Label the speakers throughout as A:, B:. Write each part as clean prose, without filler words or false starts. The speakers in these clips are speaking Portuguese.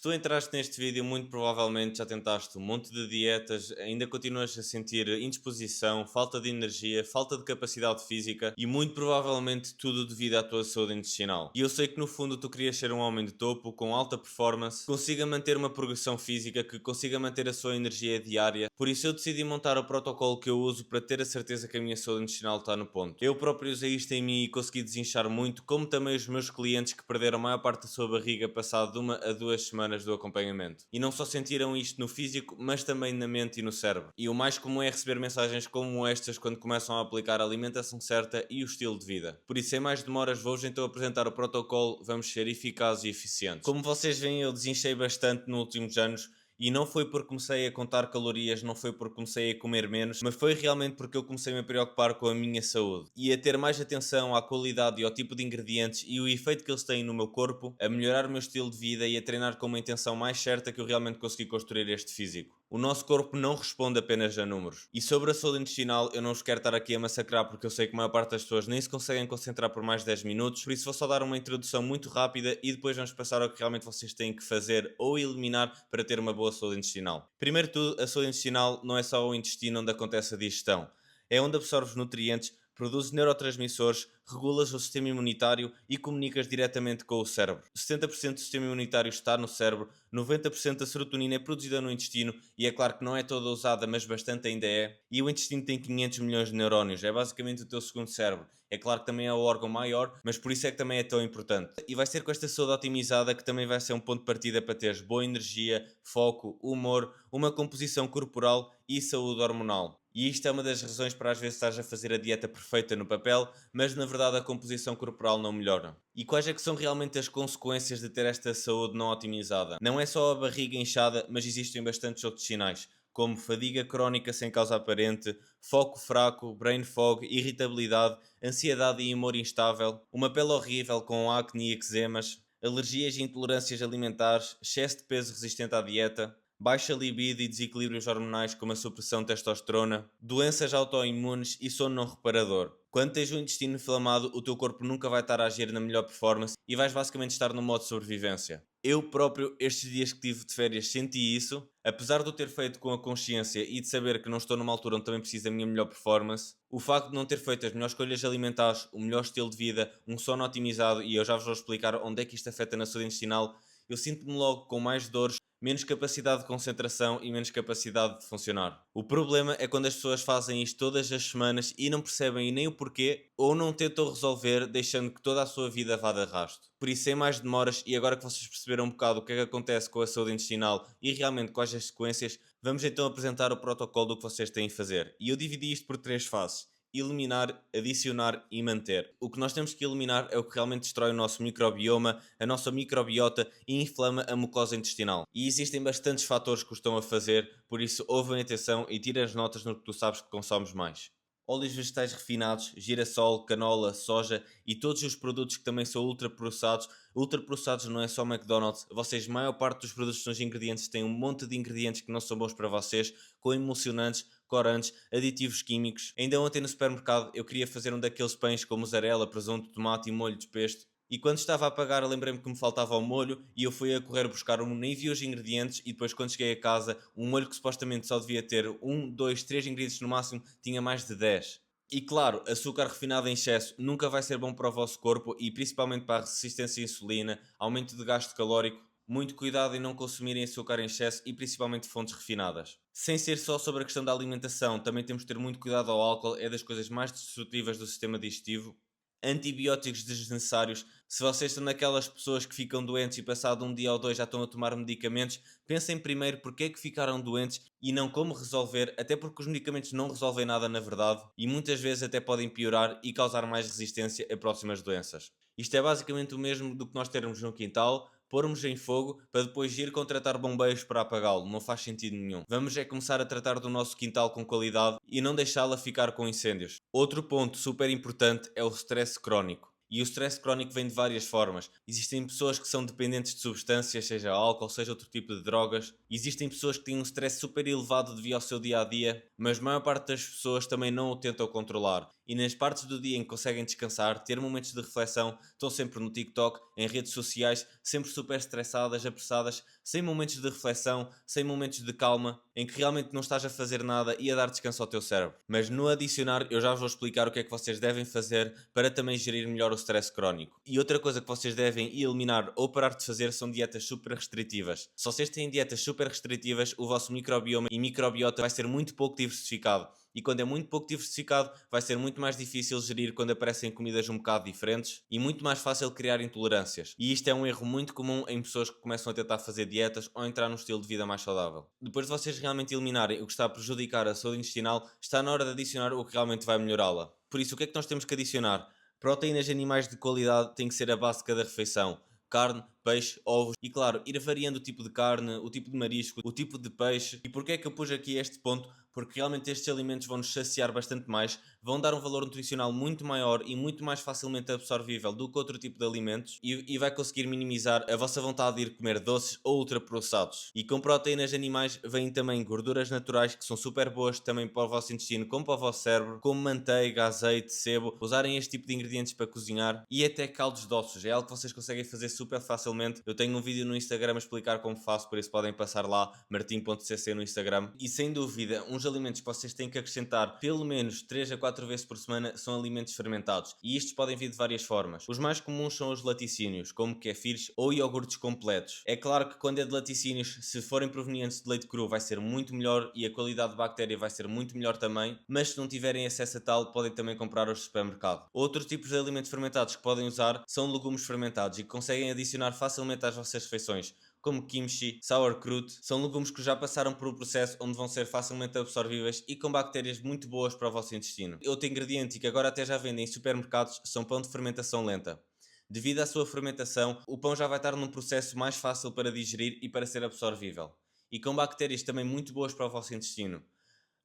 A: Se tu entraste neste vídeo, muito provavelmente já tentaste um monte de dietas, ainda continuas a sentir indisposição, falta de energia, falta de capacidade física e muito provavelmente tudo devido à tua saúde intestinal. E eu sei que no fundo tu querias ser um homem de topo, com alta performance, que consiga manter uma progressão física, que consiga manter a sua energia diária. Por isso eu decidi montar o protocolo que eu uso para ter a certeza que a minha saúde intestinal está no ponto. Eu próprio usei isto em mim e consegui desinchar muito, como também os meus clientes que perderam a maior parte da sua barriga passado de 1 a 2 semanas do acompanhamento. E não só sentiram isto no físico, mas também na mente e no cérebro. E o mais comum é receber mensagens como estas quando começam a aplicar a alimentação certa e o estilo de vida. Por isso, sem mais demoras, vou-vos então apresentar o protocolo, vamos ser eficazes e eficientes. Como vocês veem, eu desinchei bastante nos últimos anos. E não foi porque comecei a contar calorias, não foi porque comecei a comer menos, mas foi realmente porque eu comecei a me preocupar com a minha saúde e a ter mais atenção à qualidade e ao tipo de ingredientes e o efeito que eles têm no meu corpo, a melhorar o meu estilo de vida e a treinar com uma intenção mais certa que eu realmente consegui construir este físico. O nosso corpo não responde apenas a números. E sobre a saúde intestinal, eu não vos quero estar aqui a massacrar porque eu sei que a maior parte das pessoas nem se conseguem concentrar por mais de 10 minutos, por isso vou só dar uma introdução muito rápida e depois vamos passar ao que realmente vocês têm que fazer ou eliminar para ter uma boa saúde intestinal. Primeiro de tudo, a saúde intestinal não é só o intestino onde acontece a digestão. É onde absorves nutrientes, produzes neurotransmissores, regulas o sistema imunitário e comunicas diretamente com o cérebro. 70% do sistema imunitário está no cérebro, 90% da serotonina é produzida no intestino e é claro que não é toda usada, mas bastante ainda é. E o intestino tem 500 milhões de neurónios, é basicamente o teu segundo cérebro. É claro que também é o órgão maior, mas por isso é que também é tão importante. E vai ser com esta saúde otimizada que também vai ser um ponto de partida para teres boa energia, foco, humor, uma composição corporal e saúde hormonal. E isto é uma das razões para às vezes estás a fazer a dieta perfeita no papel, mas na verdade a composição corporal não melhora. E quais é que são realmente as consequências de ter esta saúde não otimizada? Não é só a barriga inchada, mas existem bastantes outros sinais, como fadiga crónica sem causa aparente, foco fraco, brain fog, irritabilidade, ansiedade e humor instável, uma pele horrível com acne e eczemas, alergias e intolerâncias alimentares, excesso de peso resistente à dieta, baixa libido e desequilíbrios hormonais como a supressão de testosterona, doenças autoimunes e sono não reparador. Quando tens o intestino inflamado, o teu corpo nunca vai estar a agir na melhor performance e vais basicamente estar no modo de sobrevivência. Eu próprio, estes dias que tive de férias, senti isso. Apesar de eu ter feito com a consciência e de saber que não estou numa altura onde também preciso da minha melhor performance, o facto de não ter feito as melhores escolhas alimentares, o melhor estilo de vida, um sono otimizado, e eu já vos vou explicar onde é que isto afeta na saúde intestinal, eu sinto-me logo com mais dores, menos capacidade de concentração e menos capacidade de funcionar. O problema é quando as pessoas fazem isto todas as semanas e não percebem nem o porquê ou não tentam resolver, deixando que toda a sua vida vá de arrasto. Por isso, sem mais demoras, e agora que vocês perceberam um bocado o que é que acontece com a saúde intestinal e realmente quais as sequências, vamos então apresentar o protocolo do que vocês têm a fazer. E eu dividi isto por 3 fases: eliminar, adicionar e manter. O que nós temos que eliminar é o que realmente destrói o nosso microbioma, a nossa microbiota e inflama a mucosa intestinal. E existem bastantes fatores que o estão a fazer, por isso ouvem atenção e tirem as notas no que tu sabes que consomes mais. Óleos vegetais refinados, girassol, canola, soja e todos os produtos que também são ultraprocessados. Ultraprocessados não é só McDonald's. Vocês, a maior parte dos produtos são ingredientes, têm um monte de ingredientes que não são bons para vocês, com emulsionantes, corantes, aditivos químicos. Ainda ontem no supermercado eu queria fazer um daqueles pães com mussarela, presunto, tomate e molho de pesto. E quando estava a pagar, lembrei-me que me faltava o molho e eu fui a correr buscar um, nem vi os ingredientes e depois quando cheguei a casa, um molho que supostamente só devia ter 1, 2, 3 ingredientes no máximo, tinha mais de 10. E claro, açúcar refinado em excesso nunca vai ser bom para o vosso corpo e principalmente para a resistência à insulina, aumento de gasto calórico. Muito cuidado em não consumirem açúcar em excesso e principalmente fontes refinadas. Sem ser só sobre a questão da alimentação, também temos de ter muito cuidado ao álcool, é das coisas mais destrutivas do sistema digestivo. Antibióticos desnecessários. Se vocês são daquelas pessoas que ficam doentes e passado um dia ou dois já estão a tomar medicamentos, pensem primeiro porque é que ficaram doentes e não como resolver, até porque os medicamentos não resolvem nada na verdade e muitas vezes até podem piorar e causar mais resistência a próximas doenças. Isto é basicamente o mesmo do que nós termos no quintal, pormos em fogo para depois ir contratar bombeiros para apagá-lo. Não faz sentido nenhum. Vamos é começar a tratar do nosso quintal com qualidade e não deixá-la ficar com incêndios. Outro ponto super importante é o stress crónico. E o stress crónico vem de várias formas. Existem pessoas que são dependentes de substâncias, seja álcool, seja outro tipo de drogas. Existem pessoas que têm um stress super elevado devido ao seu dia a dia, mas a maior parte das pessoas também não o tentam controlar. e nas partes do dia em que conseguem descansar, ter momentos de reflexão, estão sempre no TikTok, em redes sociais, sempre super estressadas, apressadas, sem momentos de reflexão, sem momentos de calma, em que realmente não estás a fazer nada e a dar descanso ao teu cérebro. Mas no adicionar, eu já vos vou explicar o que é que vocês devem fazer para também gerir melhor o stress crónico. E outra coisa que vocês devem eliminar ou parar de fazer são dietas super restritivas. Se vocês têm dietas super restritivas, o vosso microbioma e microbiota vai ser muito pouco diversificado. E quando é muito pouco diversificado, vai ser muito mais difícil gerir quando aparecem comidas um bocado diferentes e muito mais fácil criar intolerâncias. E isto é um erro muito comum em pessoas que começam a tentar fazer dietas ou entrar num estilo de vida mais saudável. Depois de vocês realmente eliminarem o que está a prejudicar a saúde intestinal, está na hora de adicionar o que realmente vai melhorá-la. Por isso, o que é que nós temos que adicionar? Proteínas animais de qualidade têm que ser a base de cada refeição. Carne, peixe, ovos e claro, ir variando o tipo de carne, o tipo de marisco, o tipo de peixe. E porquê é que eu pus aqui este ponto? Porque realmente estes alimentos vão nos saciar bastante mais, vão dar um valor nutricional muito maior e muito mais facilmente absorvível do que outro tipo de alimentos e vai conseguir minimizar a vossa vontade de ir comer doces ou ultraprocessados. E com proteínas animais vêm também gorduras naturais que são super boas também para o vosso intestino como para o vosso cérebro, como manteiga, azeite, sebo, usarem este tipo de ingredientes para cozinhar e até caldos doces, é algo que vocês conseguem fazer super facilmente. Eu tenho um vídeo no Instagram a explicar como faço, por isso podem passar lá, martim.cc no Instagram. E sem dúvida, uns alimentos que vocês têm que acrescentar pelo menos 3 a 4 vezes por semana são alimentos fermentados. E estes podem vir de várias formas. Os mais comuns são os laticínios, como kefirs ou iogurtes completos. É claro que quando é de laticínios, se forem provenientes de leite cru, vai ser muito melhor e a qualidade de bactéria vai ser muito melhor também, mas se não tiverem acesso a tal, podem também comprar aos supermercados. Outros tipos de alimentos fermentados que podem usar são legumes fermentados e que conseguem adicionar facilmente às vossas refeições, como kimchi, sauerkraut, são legumes que já passaram por um processo onde vão ser facilmente absorvíveis e com bactérias muito boas para o vosso intestino. Outro ingrediente que agora até já vendem em supermercados são pão de fermentação lenta. Devido à sua fermentação, o pão já vai estar num processo mais fácil para digerir e para ser absorvível. E com bactérias também muito boas para o vosso intestino.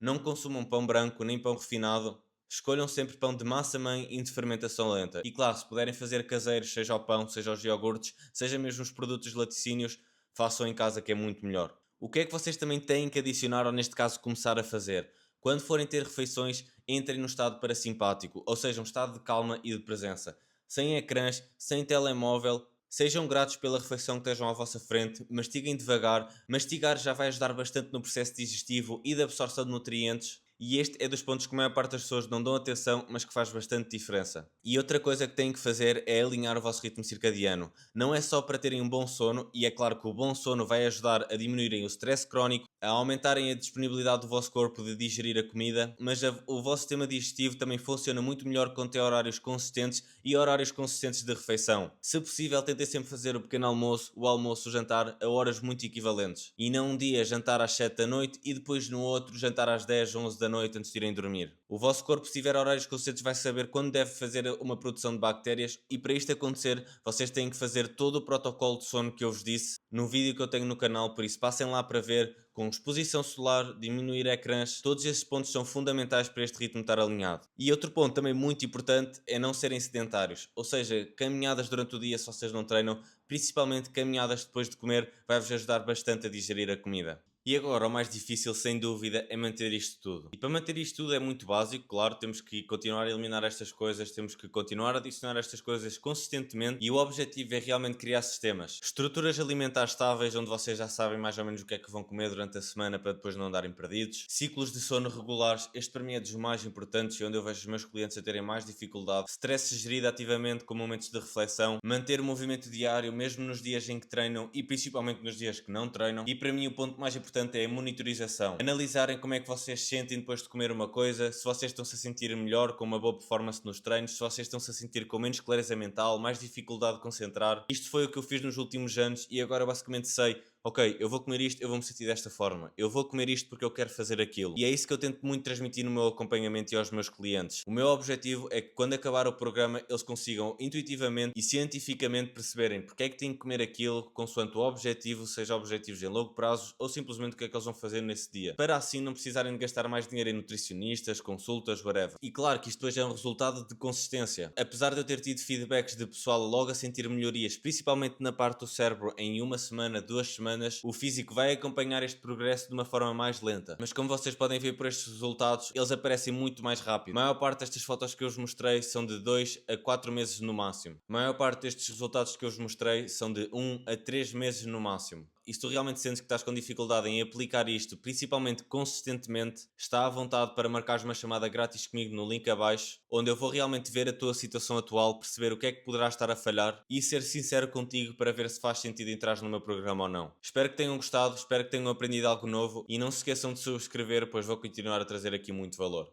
A: Não consumam pão branco nem pão refinado. Escolham sempre pão de massa-mãe e de fermentação lenta. E claro, se puderem fazer caseiros, seja o pão, seja os iogurtes, seja mesmo os produtos laticínios, façam em casa que é muito melhor. O que é que vocês também têm que adicionar ou neste caso começar a fazer? Quando forem ter refeições, entrem no estado parasimpático, ou seja, um estado de calma e de presença. Sem ecrãs, sem telemóvel. Sejam gratos pela refeição que estejam à vossa frente, mastiguem devagar. Mastigar já vai ajudar bastante no processo digestivo e da absorção de nutrientes. E este é dos pontos que a maior parte das pessoas não dão atenção, mas que faz bastante diferença. E outra coisa que têm que fazer é alinhar o vosso ritmo circadiano. Não é só para terem um bom sono, e é claro que o bom sono vai ajudar a diminuírem o stress crónico, a aumentarem a disponibilidade do vosso corpo de digerir a comida, mas o vosso sistema digestivo também funciona muito melhor quando tem horários consistentes e horários consistentes de refeição. Se possível, tentem sempre fazer o pequeno almoço, o almoço, o jantar a horas muito equivalentes. E não um dia jantar às 7 da noite e depois no outro jantar às 10, 11 da noite antes de irem dormir. O vosso corpo, se tiver horários consistentes, vai saber quando deve fazer uma produção de bactérias e para isto acontecer, vocês têm que fazer todo o protocolo de sono que eu vos disse no vídeo que eu tenho no canal, por isso passem lá para ver, com exposição solar, diminuir ecrãs, todos esses pontos são fundamentais para este ritmo estar alinhado. E outro ponto também muito importante é não serem sedentários, ou seja, caminhadas durante o dia se vocês não treinam, principalmente caminhadas depois de comer, vai-vos ajudar bastante a digerir a comida. E agora, o mais difícil, sem dúvida, é manter isto tudo. E para manter isto tudo é muito básico, claro, temos que continuar a eliminar estas coisas, temos que continuar a adicionar estas coisas consistentemente e o objetivo é realmente criar sistemas. Estruturas alimentares estáveis, onde vocês já sabem mais ou menos o que é que vão comer durante a semana para depois não andarem perdidos. Ciclos de sono regulares, este para mim é dos mais importantes e onde eu vejo os meus clientes a terem mais dificuldade. Stress gerido ativamente com momentos de reflexão, manter o movimento diário, mesmo nos dias em que treinam e principalmente nos dias que não treinam. E para mim o ponto mais importante é a monitorização. Analisarem como é que vocês se sentem depois de comer uma coisa, se vocês estão-se a sentir melhor, com uma boa performance nos treinos, se vocês estão-se a sentir com menos clareza mental, mais dificuldade de concentrar. Isto foi o que eu fiz nos últimos anos e agora basicamente sei, ok, eu vou comer isto, eu vou me sentir desta forma. Eu vou comer isto porque eu quero fazer aquilo. E é isso que eu tento muito transmitir no meu acompanhamento e aos meus clientes. O meu objetivo é que quando acabar o programa eles consigam intuitivamente e cientificamente perceberem porque é que têm que comer aquilo consoante o objetivo, seja objetivos em longo prazo ou simplesmente o que é que eles vão fazer nesse dia. Para assim não precisarem de gastar mais dinheiro em nutricionistas, consultas, whatever. E claro que isto hoje é um resultado de consistência. Apesar de eu ter tido feedbacks de pessoal logo a sentir melhorias, principalmente na parte do cérebro, em uma semana, 2 semanas, semanas, o físico vai acompanhar este progresso de uma forma mais lenta. Mas como vocês podem ver por estes resultados, eles aparecem muito mais rápido. A maior parte destas fotos que eu vos mostrei são de 2 a 4 meses no máximo. A maior parte destes resultados que eu vos mostrei são de 1 a 3 meses no máximo. E se tu realmente sentes que estás com dificuldade em aplicar isto, principalmente consistentemente, está à vontade para marcares uma chamada grátis comigo no link abaixo, onde eu vou realmente ver a tua situação atual, perceber o que é que poderás estar a falhar e ser sincero contigo para ver se faz sentido entrar no meu programa ou não. Espero que tenham gostado, espero que tenham aprendido algo novo e não se esqueçam de subscrever, pois vou continuar a trazer aqui muito valor.